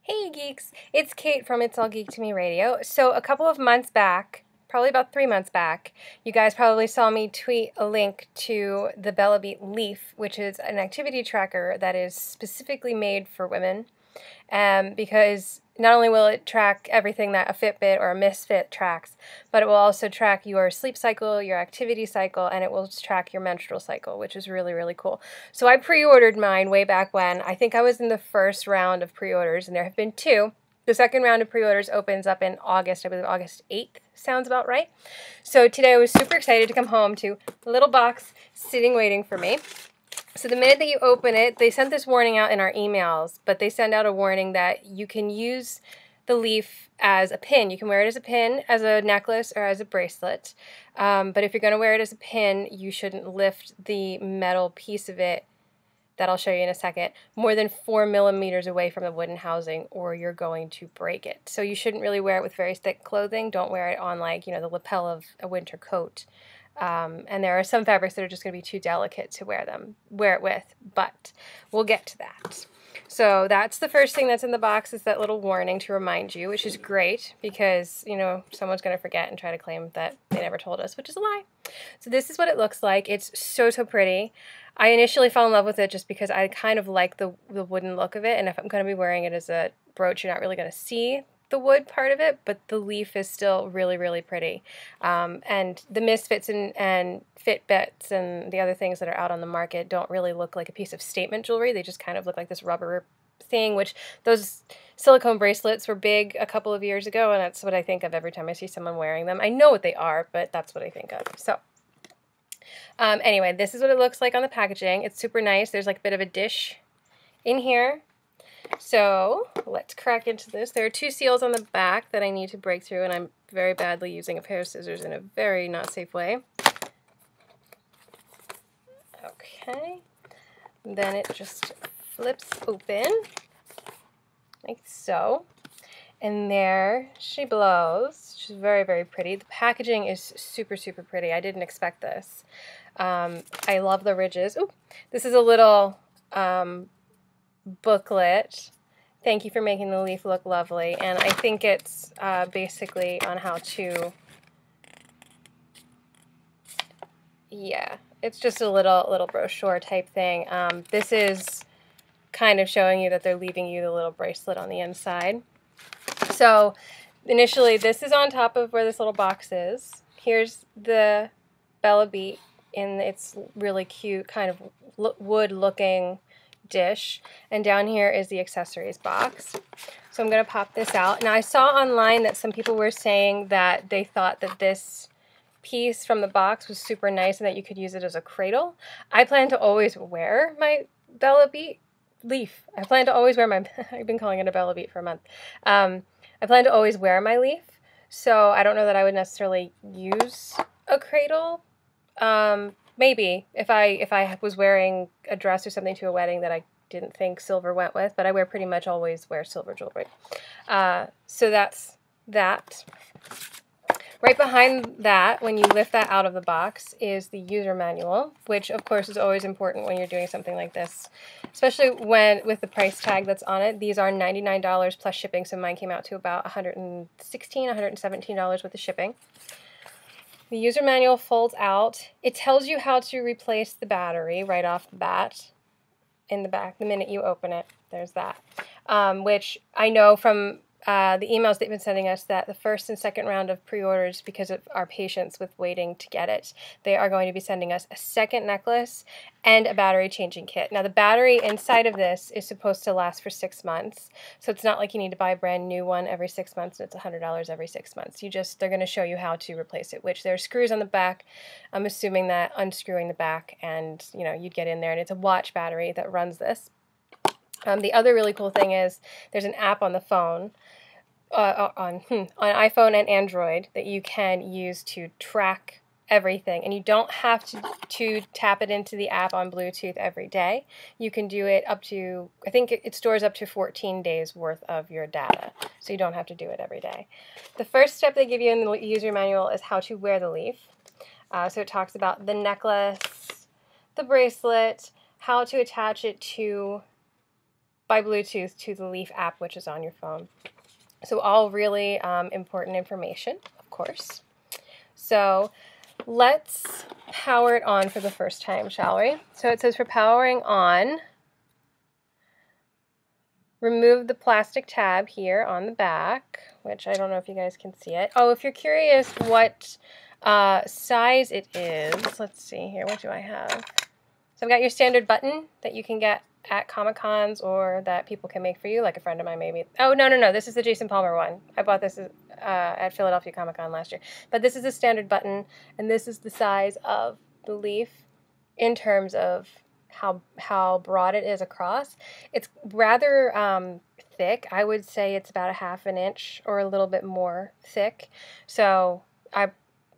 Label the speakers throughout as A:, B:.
A: Hey geeks, it's Kate from It's All Geek to Me Radio. So a couple of months back, probably about 3 months back, you guys probably saw me tweet a link to the Bella Beat Leaf, which is an activity tracker that is specifically made for women. Because not only will it track everything that a Fitbit or a Misfit tracks, but it will also track your sleep cycle, your activity cycle, and it will track your menstrual cycle, which is really, really cool. So I pre-ordered mine way back when. I think I was in the first round of pre-orders, and there have been two. The second round of pre-orders opens up in August, I believe August 8th, sounds about right. So today I was super excited to come home to a little box sitting waiting for me. So the minute that you open it, they sent this warning out in our emails, but they send out a warning that you can use the leaf as a pin. You can wear it as a pin, as a necklace, or as a bracelet. But if you're going to wear it as a pin, you shouldn't lift the metal piece of it, that I'll show you in a second, more than 4 millimeters away from the wooden housing, or you're going to break it. So you shouldn't really wear it with very thick clothing. Don't wear it on, like, the lapel of a winter coat. And there are some fabrics that are just going to be too delicate to wear it with, but we'll get to that. So that's the first thing that's in the box, is that little warning to remind you, which is great because, someone's going to forget and try to claim that they never told us, which is a lie. So this is what it looks like. It's so, so pretty. I initially fell in love with it just because I kind of like the wooden look of it, and if I'm going to be wearing it as a brooch, you're not really going to see the wood part of it, but the leaf is still really, really pretty. And the Misfits and Fitbits and the other things that are out on the market don't really look like a piece of statement jewelry. They just kind of look like this rubber thing, which those silicone bracelets were big a couple of years ago, and that's what I think of every time I see someone wearing them. I know what they are, but that's what I think of. So anyway, this is what it looks like on the packaging. It's super nice. There's like a bit of a dish in here. So let's crack into this. There are two seals on the back that I need to break through, and I'm very badly using a pair of scissors in a very not safe way. Okay, then it just flips open, like so. And there she blows. She's very, very pretty. The packaging is super, super pretty. I didn't expect this. I love the ridges. Ooh, this is a little booklet. Thank you for making the leaf look lovely. And I think it's basically on how to, yeah, it's just a little brochure type thing. This is kind of showing you that they're leaving you the little bracelet on the inside. So initially this is on top of where this little box is. Here's the Bella Beat in its really cute kind of wood looking dish, and down here is the accessories box. So I'm going to pop this out. Now I saw online that some people were saying that they thought that this piece from the box was super nice and that you could use it as a cradle. I plan to always wear my Bella Beat leaf. I plan to always wear my, I've been calling it a Bella Beat for a month. I plan to always wear my leaf, so I don't know that I would necessarily use a cradle. Maybe if I was wearing a dress or something to a wedding that I didn't think silver went with, but I pretty much always wear silver jewelry. So that's that. Right behind that, when you lift that out of the box, is the user manual, which of course is always important when you're doing something like this, especially with the price tag that's on it. These are $99 plus shipping, so mine came out to about $116, $117 with the shipping. The user manual folds out. It tells you how to replace the battery right off the bat in the back the minute you open it. There's that, which I know from the emails they've been sending us that the first and second round of pre-orders, because of our patience with waiting to get it, they are going to be sending us a second necklace and a battery changing kit. Now the battery inside of this is supposed to last for 6 months, so it's not like you need to buy a brand new one every 6 months and it's $100 every 6 months. They're going to show you how to replace it, which there are screws on the back. I'm assuming that unscrewing the back and you'd get in there, and it's a watch battery that runs this. The other really cool thing is there's an app on the phone, on iPhone and Android, that you can use to track everything, and you don't have to tap it into the app on Bluetooth every day. You can do it up to, I think it stores up to 14 days worth of your data, so you don't have to do it every day. The first step they give you in the user manual is how to wear the leaf. So it talks about the necklace, the bracelet, how to attach it to by Bluetooth to the Leaf app, which is on your phone. So all really important information, of course. So let's power it on for the first time, shall we? So it says for powering on, remove the plastic tab here on the back, which I don't know if you guys can see it. Oh, if you're curious what size it is, let's see here, what do I have? So I've got your standard button that you can get at Comic-Cons or that people can make for you, like a friend of mine maybe. Oh, no, this is the Jason Palmer one. I bought this at Philadelphia Comic-Con last year. But this is the standard button, and this is the size of the Leaf in terms of how broad it is across. It's rather thick. I would say it's about a ½ inch or a little bit more thick. So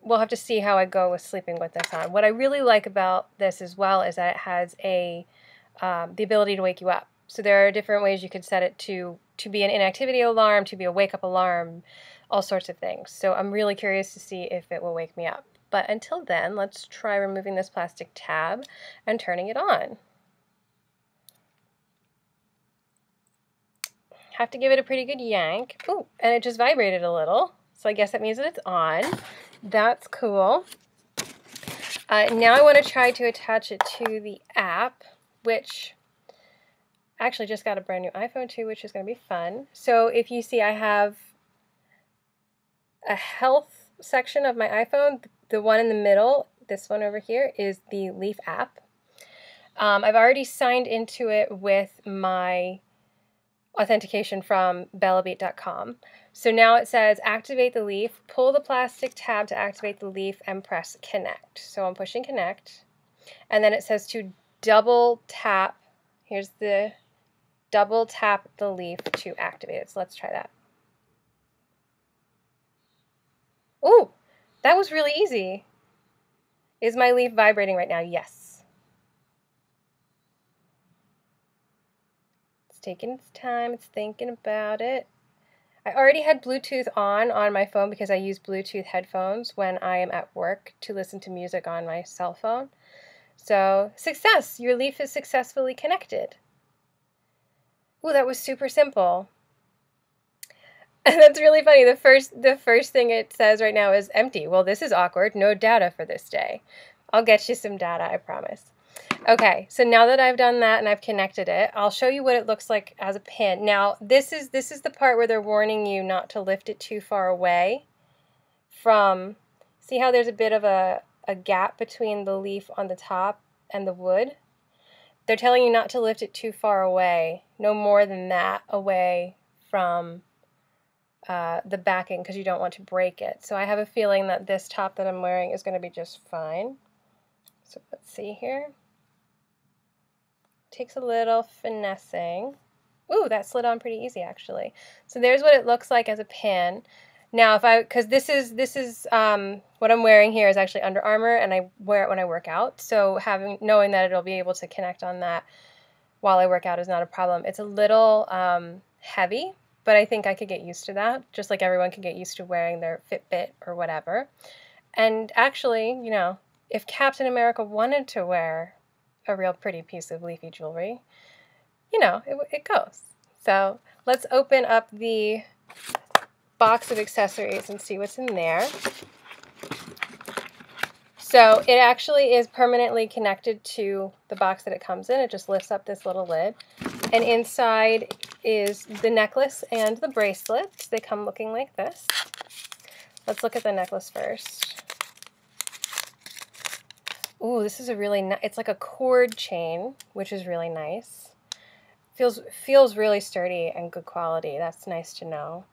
A: we'll have to see how I go with sleeping with this on. What I really like about this as well is that it has the ability to wake you up. So there are different ways you could set it to be an inactivity alarm, to be a wake-up alarm, all sorts of things. So I'm really curious to see if it will wake me up. But until then, let's try removing this plastic tab and turning it on. Have to give it a pretty good yank. Ooh, and it just vibrated a little. So I guess that means that it's on. That's cool. Now I want to try to attach it to the app, which actually just got a brand new iPhone too, which is going to be fun. So if you see, I have a health section of my iPhone. The one in the middle, this one over here, is the Leaf app. I've already signed into it with my authentication from bellabeat.com. So now it says activate the Leaf, pull the plastic tab to activate the Leaf, and press connect. So I'm pushing connect, and then it says to double tap. Here's the double tap the Leaf to activate it. So let's try that. Ooh, that was really easy. Is my Leaf vibrating right now? Yes. It's taking its time. It's thinking about it. I already had Bluetooth on my phone because I use Bluetooth headphones when I am at work to listen to music on my cell phone. So, success! Your Leaf is successfully connected. Ooh, that was super simple. And that's really funny. The first thing it says right now is empty. Well, this is awkward. No data for this day. I'll get you some data, I promise. Okay, so now that I've done that and I've connected it, I'll show you what it looks like as a pin. Now, this is the part where they're warning you not to lift it too far away from, see how there's a bit of a gap between the Leaf on the top and the wood? They're telling you not to lift it too far away, no more than that away from the backing, because you don't want to break it. So I have a feeling that this top that I'm wearing is going to be just fine. So let's see here. Takes a little finessing. Ooh, that slid on pretty easy actually. So there's what it looks like as a pin. Now, because this is what I'm wearing here is actually Under Armour, and I wear it when I work out. So knowing that it'll be able to connect on that while I work out is not a problem. It's a little heavy, but I think I could get used to that, just like everyone can get used to wearing their Fitbit or whatever. And actually, you know, if Captain America wanted to wear a real pretty piece of leafy jewelry, you know, it goes. So let's open up the box of accessories and see what's in there. So it actually is permanently connected to the box that it comes in. It just lifts up this little lid. And inside is the necklace and the bracelets. They come looking like this. Let's look at the necklace first. Ooh, this is a really nice, it's like a cord chain, which is really nice. Feels really sturdy and good quality. That's nice to know.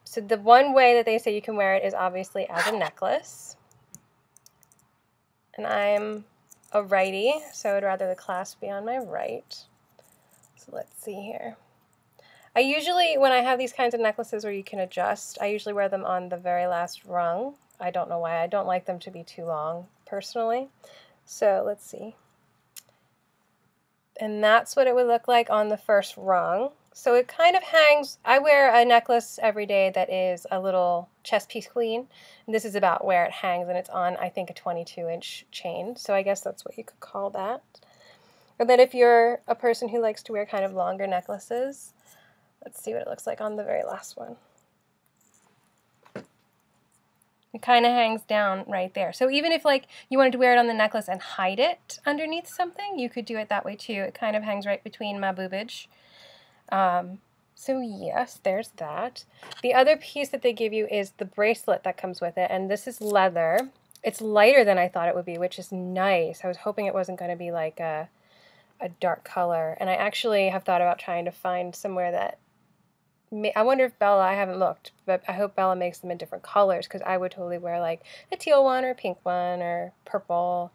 A: So the one way that they say you can wear it is obviously as a necklace. And I'm a righty, so I'd rather the clasp be on my right. So let's see here. I usually, when I have these kinds of necklaces where you can adjust, I usually wear them on the very last rung. I don't know why. I don't like them to be too long, personally. So let's see. And that's what it would look like on the first rung. So it kind of hangs. I wear a necklace every day that is a little chest piece queen. And this is about where it hangs, and it's on, I think, a 22-inch chain. So I guess that's what you could call that. And then if you're a person who likes to wear kind of longer necklaces, let's see what it looks like on the very last one. It kind of hangs down right there. So even if like you wanted to wear it on the necklace and hide it underneath something, you could do it that way too. It kind of hangs right between my boobage. So yes, there's that. The other piece that they give you is the bracelet that comes with it, and this is leather. It's lighter than I thought it would be, which is nice. I was hoping it wasn't going to be like a dark color, and I actually have thought about trying to find somewhere that I wonder if Bella, I haven't looked, but I hope Bella makes them in different colors, because I would totally wear like a teal one or a pink one or purple.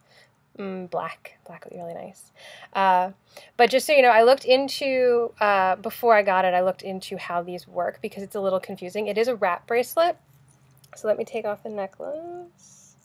A: Black. Black would be really nice. But just so you know, I looked into, before I got it, I looked into how these work because it's a little confusing. It is a wrap bracelet. So let me take off the necklace.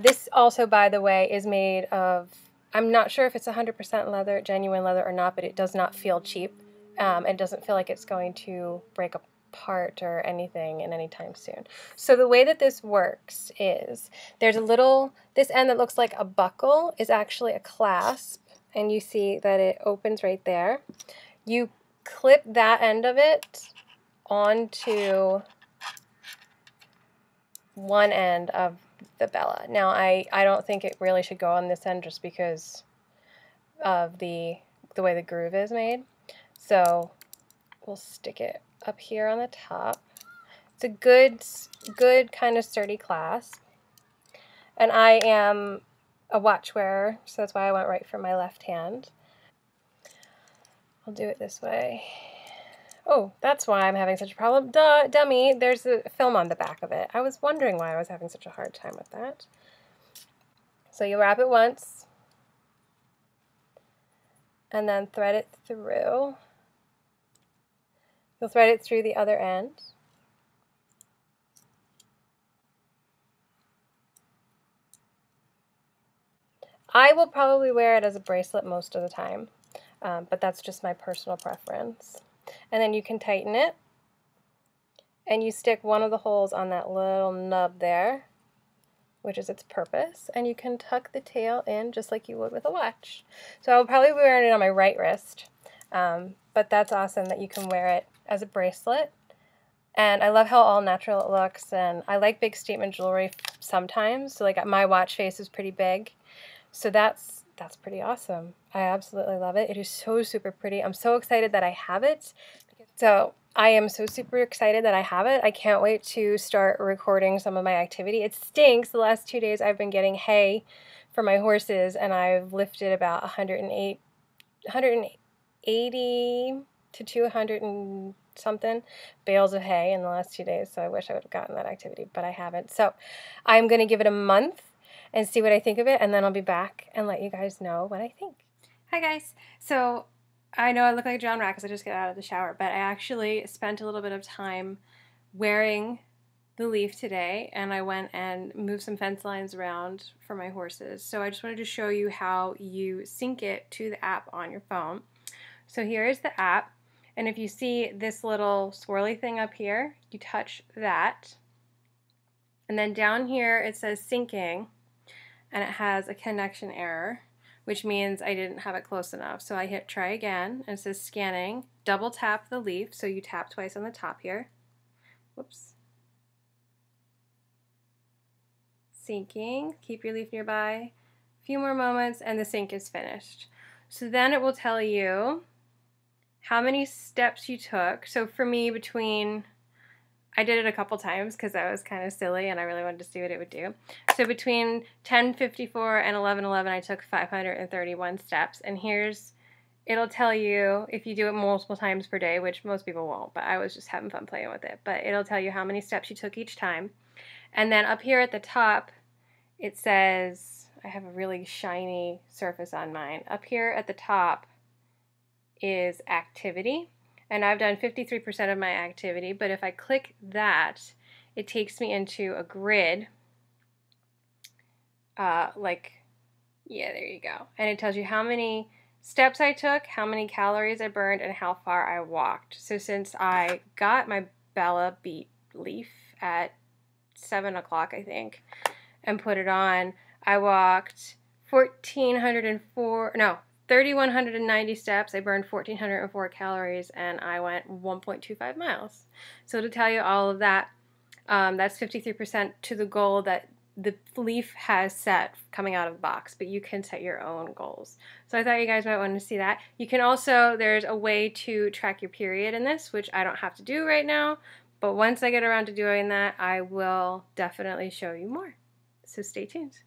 A: This also, by the way, is made of, I'm not sure if it's 100% leather, genuine leather or not, but it does not feel cheap. It doesn't feel like it's going to break apart or anything in any time soon. So the way that this works is there's a little, this end that looks like a buckle is actually a clasp, and you see that it opens right there. You clip that end of it onto one end of the Bella. Now I don't think it really should go on this end just because of the way the groove is made. So we'll stick it up here on the top. It's a good kind of sturdy clasp. And I am a watch wearer, so that's why I went right for my left hand. I'll do it this way. Oh, that's why I'm having such a problem. Duh, dummy, there's a film on the back of it. I was wondering why I was having such a hard time with that. So you wrap it once, and then thread it through. You'll thread it through the other end. I will probably wear it as a bracelet most of the time, but that's just my personal preference. And then you can tighten it, and you stick one of the holes on that little nub there, which is its purpose, and you can tuck the tail in just like you would with a watch. So I'll probably be wearing it on my right wrist, but that's awesome that you can wear it as a bracelet. And I love how all natural it looks, and I like big statement jewelry sometimes, so like my watch face is pretty big. So that's pretty awesome. I absolutely love it. It is so super pretty. I'm so excited that I have it. So I am so super excited that I have it. I can't wait to start recording some of my activity. It stinks. The last 2 days I've been getting hay for my horses, and I've lifted about 180 to 200 and something bales of hay in the last 2 days. So I wish I would have gotten that activity, but I haven't. So I'm going to give it a month and see what I think of it, and then I'll be back and let you guys know what I think. Hi guys. So I know I look like a drowned rat because I just got out of the shower, but I actually spent a little bit of time wearing the leaf today, and I went and moved some fence lines around for my horses. So I just wanted to show you how you sync it to the app on your phone. So here is the app, and if you see this little swirly thing up here, you touch that, and then down here it says syncing, and it has a connection error, which means I didn't have it close enough. So I hit try again, and it says scanning. Double tap the leaf, so you tap twice on the top here. Whoops. Syncing. Keep your leaf nearby. A few more moments, and the sync is finished. So then it will tell you how many steps you took. So for me, I did it a couple times because I was kind of silly and I really wanted to see what it would do. So between 10:54 and 11:11, I took 531 steps. And it'll tell you if you do it multiple times per day, which most people won't, but I was just having fun playing with it. But it'll tell you how many steps you took each time. And then up here at the top, it says, I have a really shiny surface on mine. Up here at the top is activity. And I've done 53% of my activity, but if I click that, it takes me into a grid, yeah, there you go. And it tells you how many steps I took, how many calories I burned, and how far I walked. So since I got my Bella Beat leaf at 7 o'clock, I think, and put it on, I walked 3,190 steps. I burned 1,404 calories, and I went 1.25 miles. So to tell you all of that, that's 53% to the goal that the leaf has set coming out of the box, but you can set your own goals. So I thought you guys might want to see that. You can also, there's a way to track your period in this, which I don't have to do right now, but once I get around to doing that, I will definitely show you more. So stay tuned.